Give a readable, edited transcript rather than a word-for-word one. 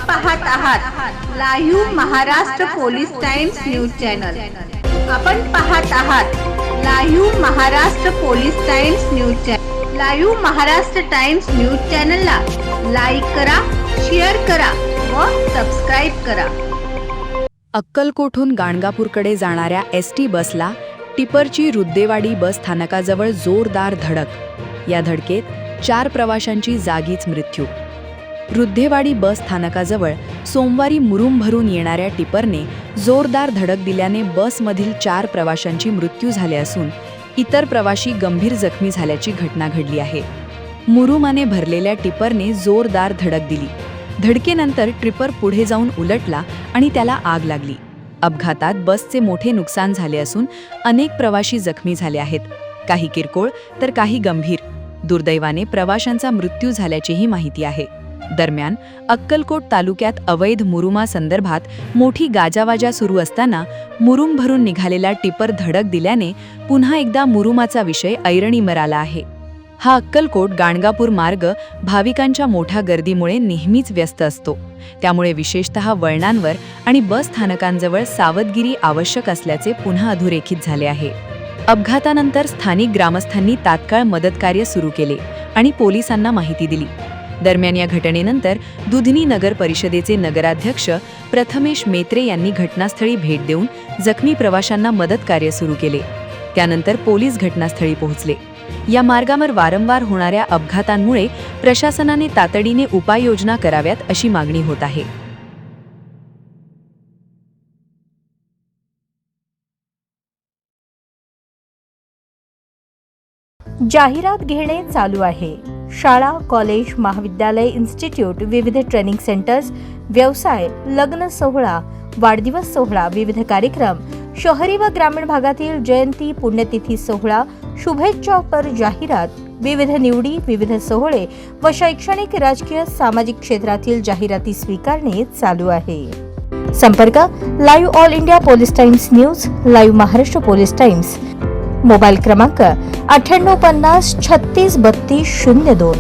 पाहत आहात live Maharashtra police times news channel. आपण पाहत आहात live Maharashtra police times news channel. Live Maharashtra times news चॅनलला लाईक करा, शेअर करा व सबस्क्राइब करा। अक्कलकोटहून गाणगापूरकडे जाणाऱ्या एसटी बसला टिपरची रुद्देवाडी बस स्थानकाजवळ जोरदार धडक। या धडकेत 4 प्रवाशांची जागीच मृत्यू। रुद्देवाडी बस स्थानकाजवळ सोमवारी मुरुम भरून येणाऱ्या टिपरने जोरदार धडक दिल्याने बसमधील 4 प्रवाशांची मृत्यू झाले असून इतर प्रवाशी गंभीर जखमी झाल्याची घटना घडली आहे। मुरुमाने भरलेल्या टिपरने जोरदार धडक दिली। धडकेनंतर टिपर पुढे जाऊन उलटला आणि त्याला आग लागली। अपघातात बसचे मोठे नुकसान झाले असून अनेक प्रवाशी जखमी झाले आहेत, काही किरकोळ तर काही गंभीर। दुर्दैवाने प्रवाशांचा मृत्यू झाल्याचीही माहिती आहे। दरम्यान अक्कलकोट तालुक्यात अवैध मुरुमा संदर्भात मोठी गाजावाजा सुरू असताना मुरुम भरून निघालेला टिपर धडक दिल्याने पुन्हा एकदा मुरुमाचा विषय ऐरणीवर आला आहे। हा अक्कलकोट गाणगापूर मार्ग भाविकांच्या मोठ्या गर्दीमुळे नेहमीच व्यस्त असतो, त्यामुळे विशेषतः वळणांवर आणि बस स्थानकांजवळ सावधगिरी आवश्यक असल्याचे पुन्हा अधोरेखित झाले आहे। अपघातानंतर स्थानिक ग्रामस्थांनी तात्काळ मदतकार्य सुरू केले आणि पोलिसांना माहिती दिली। दरम्यान या घटनेनंतर दुधनी नगर परिषदेचे नगराध्यक्ष प्रथमेश मेत्रे यांनी घटनास्थळी भेट देऊन जखमी प्रवाशांना मदतकार्य सुरू केले। त्यानंतर पोलीस घटनास्थळी पोहोचले। या मार्गावर वारंवार होणाऱ्या अपघातांमुळे प्रशासनाने तातडीने उपाययोजना कराव्यात अशी मागणी होत आहे। जाहिरात घेणे चालू आहे। शाळा, कॉलेज, महाविद्यालय, इन्स्टिट्यूट, विविध ट्रेनिंग सेंटर्स, व्यवसाय, लग्न सोहळा, वाढदिवस सोहळा, विविध कार्यक्रम, शहरी व ग्रामीण भागातील जयंती, पुण्यतिथी सोहळा, शुभेच्छापर जाहिरात, विविध निवडी, विविध सोहळे व शैक्षणिक, राजकीय, सामाजिक क्षेत्रातील जाहिराती स्वीकारणे चालू आहे। संपर्क live all India police times news, live Maharashtra police times, mobile क्रमांक 9850 36 32 02।